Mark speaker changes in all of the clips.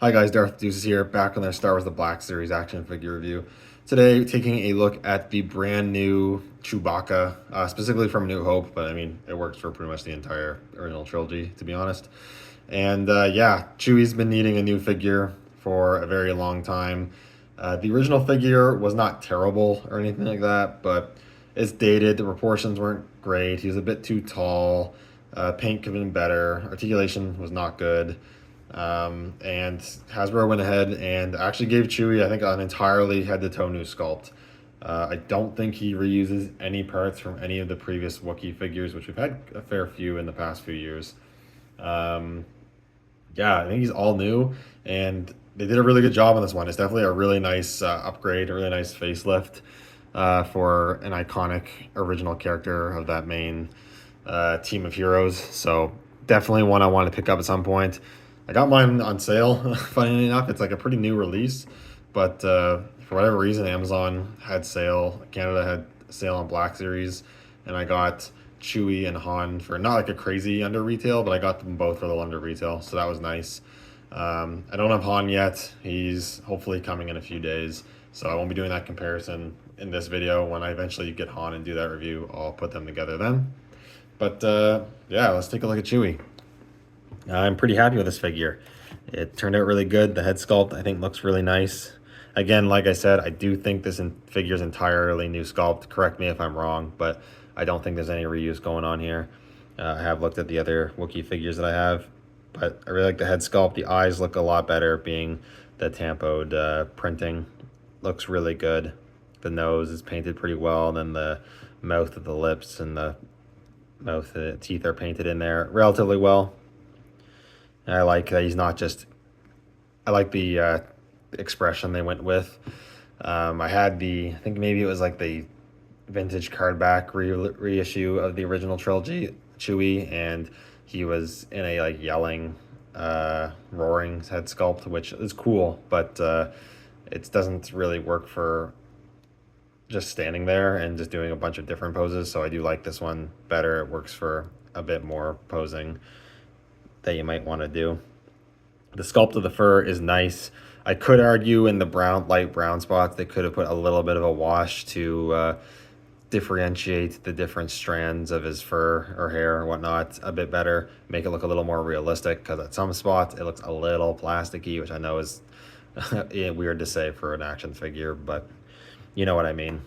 Speaker 1: Hi guys, Darth Deuces here, back on their Star Wars The Black Series action figure review. Today, taking a look at the brand new Chewbacca, specifically from New Hope, but I mean, it works for pretty much the entire original trilogy, to be honest. And yeah, Chewie's been needing a new figure for a very long time. The original figure was not terrible or anything like that, but it's dated, the proportions weren't great, he was a bit too tall, paint could have been better, articulation was not good. And Hasbro went ahead and actually gave Chewie, I think, an entirely head-to-toe new sculpt. I don't think he reuses any parts from any of the previous Wookiee figures, which we've had a fair few in the past few years. Yeah, I think he's all new, and they did a really good job on this one. It's definitely a really nice upgrade, a really nice facelift for an iconic original character of that main team of heroes. So definitely one I want to pick up at some point. I got mine on sale, funny enough. It's like a pretty new release, but for whatever reason, Amazon had sale. Canada had sale on Black Series, and I got Chewie and Han for not like a crazy under retail, but I got them both for the under retail, so that was nice. I don't have Han yet. He's hopefully coming in a few days, so I won't be doing that comparison in this video. When I eventually get Han and do that review, I'll put them together then. But yeah, let's take a look at Chewie. I'm pretty happy with this figure. It turned out really good. The head sculpt, I think, looks really nice. Again, like I said, I do think this figure's entirely new sculpt. Correct me if I'm wrong, but I don't think there's any reuse going on here. I have looked at the other Wookiee figures that I have, but I really like the head sculpt. The eyes look a lot better, being the tampoed printing. Looks really good. The nose is painted pretty well, and then the mouth of the lips and the mouth and the teeth are painted in there relatively well. And I like that he's not just, I like the expression they went with. I had I think maybe it was like the vintage card back reissue of the original trilogy, Chewie, and he was in a like yelling, roaring head sculpt, which is cool, but it doesn't really work for just standing there and just doing a bunch of different poses. So I do like this one better. It works for a bit more posing that you might want to do. The sculpt of the fur is nice. I could argue in the light brown spots, they could have put a little bit of a wash to differentiate the different strands of his fur or hair or whatnot a bit better, make it look a little more realistic, because at some spots it looks a little plasticky, which I know is weird to say for an action figure, but you know what I mean.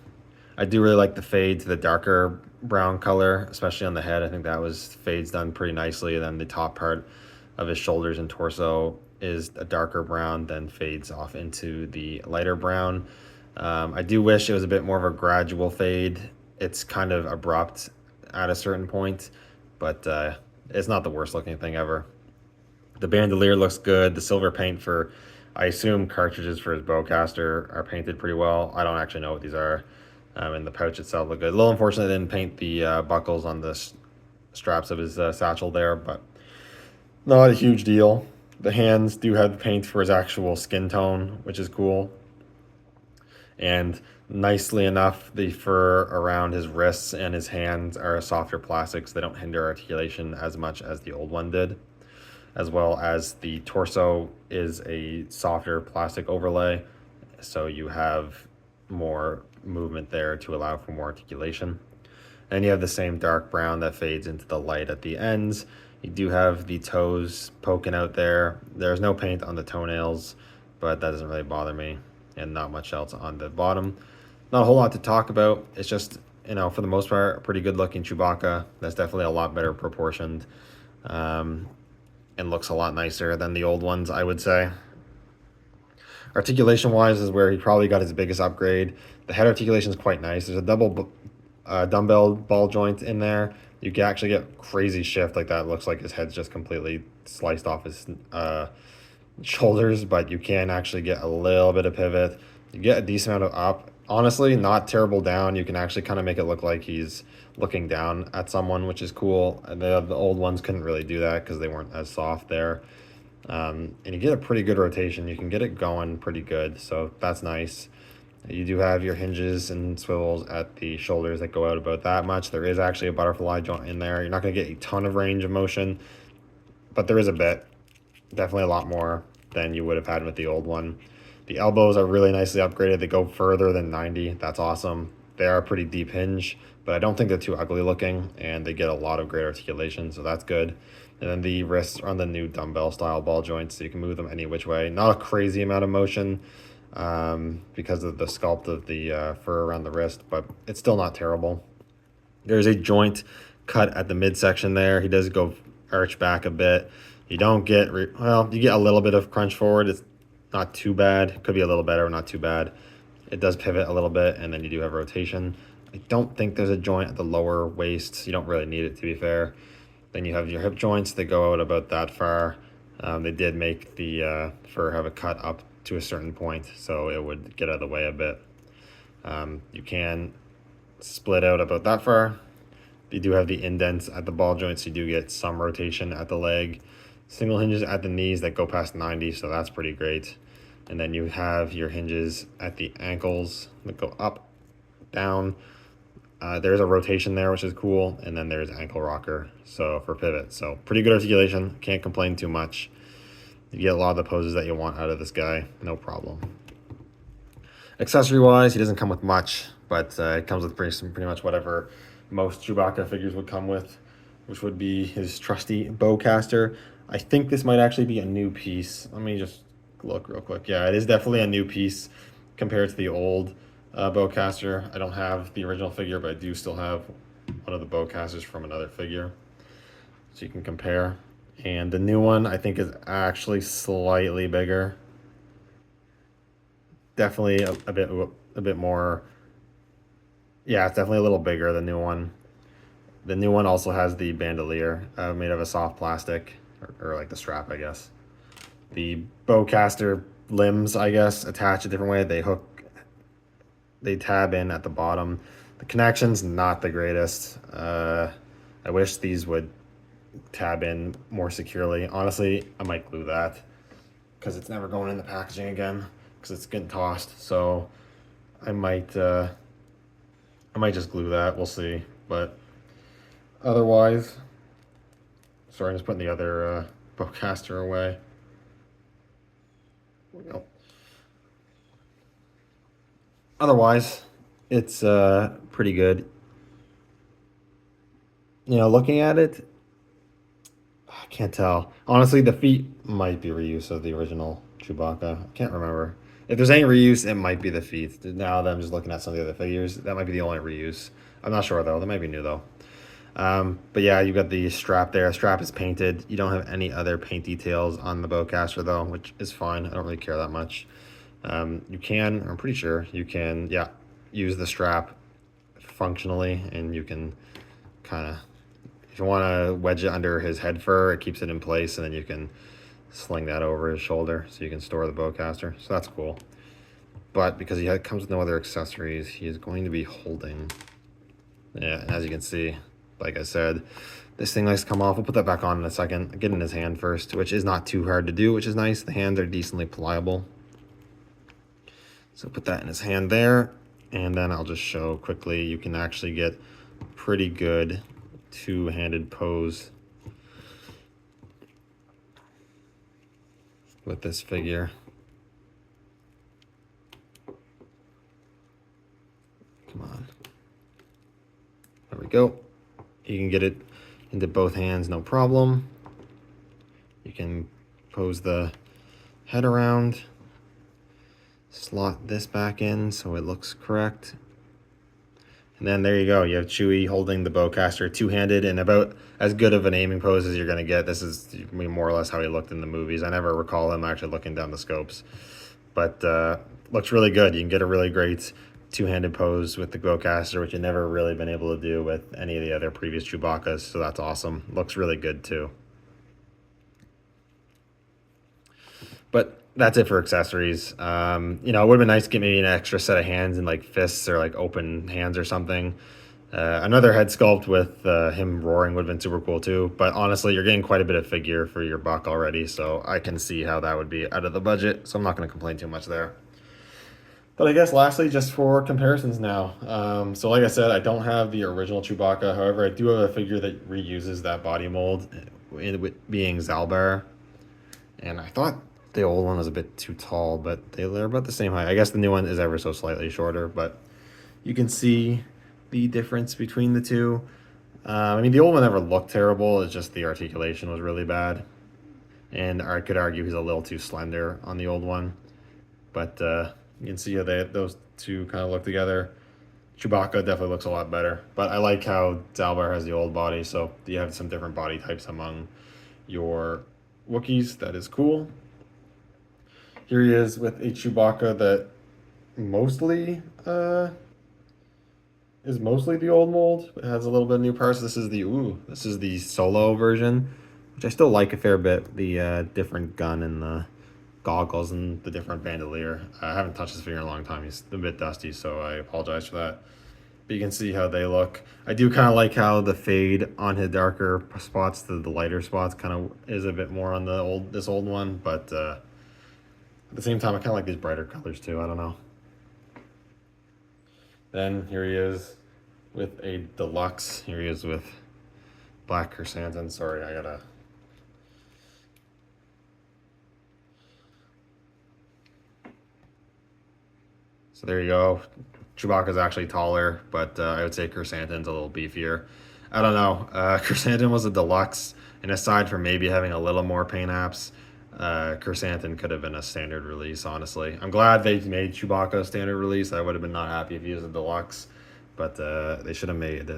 Speaker 1: I do really like the fade to the darker brown color, especially on the head. I think that fades done pretty nicely. And then the top part of his shoulders and torso is a darker brown, then fades off into the lighter brown. I do wish it was a bit more of a gradual fade. It's kind of abrupt at a certain point, but it's not the worst looking thing ever. The bandolier looks good. The silver paint for, I assume, cartridges for his bowcaster are painted pretty well. I don't actually know what these are. And the pouch itself looked good. A little unfortunate they didn't paint the buckles on the straps of his satchel there, but not a huge deal. The hands do have the paint for his actual skin tone, which is cool. And nicely enough, the fur around his wrists and his hands are softer plastics. They don't hinder articulation as much as the old one did. As well as the torso is a softer plastic overlay, so you have more movement there to allow for more articulation. And you have the same dark brown that fades into the light at the ends. You do have the toes poking out there. There's no paint on the toenails, but that doesn't really bother me, and not much else on the bottom. Not a whole lot to talk about. It's just, you know, for the most part, a pretty good looking Chewbacca. That's definitely a lot better proportioned, and looks a lot nicer than the old ones, I would say. Articulation wise is where he probably got his biggest upgrade. The head articulation is quite nice. There's a double dumbbell ball joint in there. You can actually get crazy shift like that. It looks like his head's just completely sliced off his shoulders, but you can actually get a little bit of pivot. You get a decent amount of up. Honestly, not terrible down. You can actually kind of make it look like he's looking down at someone, which is cool. The old ones couldn't really do that because they weren't as soft there. And you get a pretty good rotation. You can get it going pretty good, so that's nice. You do have your hinges and swivels at the shoulders that go out about that much. There is actually a butterfly joint in there. You're not going to get a ton of range of motion, but there is a bit. Definitely a lot more than you would have had with the old one. The elbows are really nicely upgraded. They go further than 90. That's awesome. They are a pretty deep hinge, but I don't think they're too ugly looking, and they get a lot of great articulation, so that's good. And then the wrists are on the new dumbbell style ball joints, so you can move them any which way. Not a crazy amount of motion because of the sculpt of the fur around the wrist, but it's still not terrible. There's a joint cut at the midsection there. He does go arch back a bit. You don't get, well, you get a little bit of crunch forward. It's not too bad. Could be a little better, not too bad. It does pivot a little bit, and then you do have rotation. I don't think there's a joint at the lower waist. You don't really need it, to be fair. Then you have your hip joints that go out about that far. They did make the fur have a cut up to a certain point, so it would get out of the way a bit. You can split out about that far. You do have the indents at the ball joints, so you do get some rotation at the leg. Single hinges at the knees that go past 90, so that's pretty great. And then you have your hinges at the ankles that go up, down. There's a rotation there, which is cool. And then there's ankle rocker, so for pivot. So pretty good articulation. Can't complain too much. You get a lot of the poses that you want out of this guy, no problem. Accessory-wise, he doesn't come with much, but it comes with pretty much whatever most Chewbacca figures would come with, which would be his trusty bowcaster. I think this might actually be a new piece. Let me just look real quick. Yeah, it is definitely a new piece compared to the old bowcaster. I don't have the original figure, but I do still have one of the bowcasters from another figure, so you can compare. And the new one, I think, is actually slightly bigger. Definitely a bit more. Yeah, it's definitely a little bigger, the new one. The new one also has the bandolier made of a soft plastic, or like the strap, I guess. The bowcaster limbs, I guess, attach a different way. They tab in at the bottom. The connection's not the greatest. I wish these would tab in more securely. Honestly, I might glue that because it's never going in the packaging again because it's getting tossed. So I might just glue that. We'll see. But otherwise, sorry, I'm just putting the other bowcaster away. There we go. Otherwise, it's pretty good. You know, looking at it, I can't tell. Honestly, the feet might be reuse of the original Chewbacca. I can't remember. If there's any reuse, it might be the feet. Now that I'm just looking at some of the other figures, that might be the only reuse. I'm not sure, though. That might be new, though. But yeah, you got the strap there. The strap is painted. You don't have any other paint details on the bowcaster, though, which is fine. I don't really care that much. You can, I'm pretty sure, you can, yeah, use the strap functionally, and you can kind of, if you want to wedge it under his head fur, it keeps it in place, and then you can sling that over his shoulder so you can store the bowcaster. So that's cool. But because he comes with no other accessories, he is going to be holding, yeah, and as you can see, like I said, this thing likes to come off. We'll put that back on in a second. Get in his hand first, which is not too hard to do, which is nice. The hands are decently pliable. So put that in his hand there, and then I'll just show quickly. You can actually get pretty good two-handed pose with this figure. Come on. There we go. You can get it into both hands, no problem. You can pose the head around, slot this back in so it looks correct. And then there you go. You have Chewie holding the bowcaster two-handed and about as good of an aiming pose as you're going to get. This is more or less how he looked in the movies. I never recall him actually looking down the scopes. But looks really good. You can get a really great two-handed pose with the bowcaster, which you've never really been able to do with any of the other previous Chewbaccas. So that's awesome. Looks really good too. But that's it for accessories. You know, it would have been nice to get maybe an extra set of hands and like fists or like open hands or something. Another head sculpt with him roaring would have been super cool too. But honestly, you're getting quite a bit of figure for your buck already, so I can see how that would be out of the budget. So I'm not going to complain too much there. But I guess lastly, just for comparisons now. So like I said, I don't have the original Chewbacca. However, I do have a figure that reuses that body mold, being Zalbar. And I thought The old one was a bit too tall, but they're about the same height. I guess the new one is ever so slightly shorter, but you can see the difference between the two. I mean, the old one never looked terrible. It's just the articulation was really bad. And I could argue he's a little too slender on the old one. But you can see how those two kind of look together. Chewbacca definitely looks a lot better. But I like how Zalbar has the old body, so you have some different body types among your Wookiees. That is cool. Here he is with a Chewbacca that mostly is mostly the old mold. It has a little bit of new parts. This is the solo version, which I still like a fair bit. The different gun and the goggles and the different bandolier. I haven't touched this figure in a long time. He's a bit dusty, so I apologize for that. But you can see how they look. I do kind of like how the fade on his darker spots to the lighter spots kind of is a bit more on this old one, but at the same time, I kind of like these brighter colors too. I don't know. Then here he is with a deluxe. Here he is with Black Chrysanthemum. Sorry, I gotta. So there you go. Chewbacca's actually taller, but I would say Chrysanthemum's a little beefier. I don't know. Chrysanthemum was a deluxe, and aside from maybe having a little more paint apps, Chrysanthemum could have been a standard release, honestly. I'm glad they made Chewbacca a standard release. I would have been not happy if he was a deluxe, but they should have made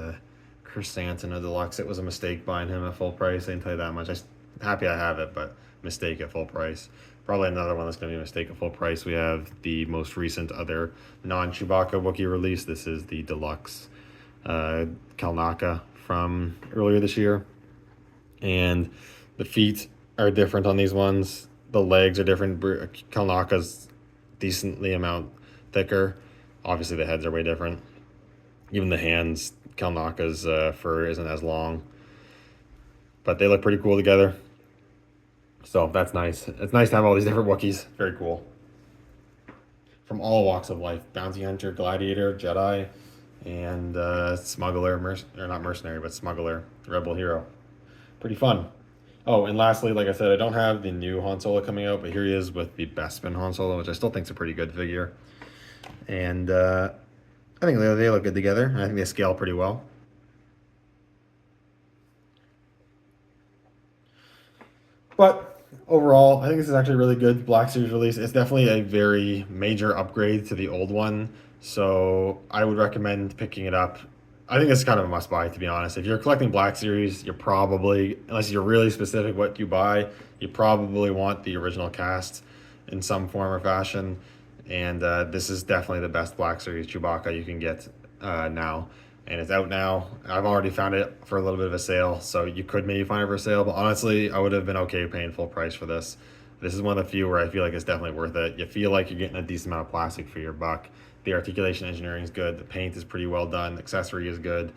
Speaker 1: Chrysanthemum a deluxe. It was a mistake buying him at full price, I can tell you that much. I'm happy I have it, but mistake at full price. Probably another one that's going to be a mistake at full price. We have the most recent other non-Chewbacca Wookiee release. This is the deluxe Kalnaka from earlier this year. And the feet are different on these ones. The legs are different. Kalnaka's decently amount thicker. Obviously, the heads are way different. Even the hands, Kalnaka's fur isn't as long. But they look pretty cool together. So that's nice. It's nice to have all these different Wookiees. Very cool. From all walks of life. Bounty Hunter, Gladiator, Jedi, and Smuggler, or not Mercenary, but Smuggler, Rebel Hero. Pretty fun. Oh, and lastly, like I said, I don't have the new Han Solo coming out, but here he is with the Bespin Han Solo, which I still think is a pretty good figure. And I think they look good together. I think they scale pretty well. But overall, I think this is actually a really good Black Series release. It's definitely a very major upgrade to the old one, so I would recommend picking it up. I think it's kind of a must-buy, to be honest. If you're collecting Black Series, you're probably, unless you're really specific what you buy, you probably want the original cast in some form or fashion. And this is definitely the best Black Series Chewbacca you can get now. And it's out now. I've already found it for a little bit of a sale, so you could maybe find it for sale. But honestly, I would have been okay paying full price for this. This is one of the few where I feel like it's definitely worth it. You feel like you're getting a decent amount of plastic for your buck. The articulation engineering is good. The paint is pretty well done. The accessory is good.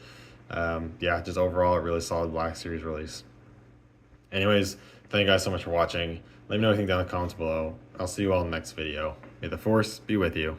Speaker 1: Yeah, just overall, a really solid Black Series release. Anyways, thank you guys so much for watching. Let me know anything down in the comments below. I'll see you all in the next video. May the Force be with you.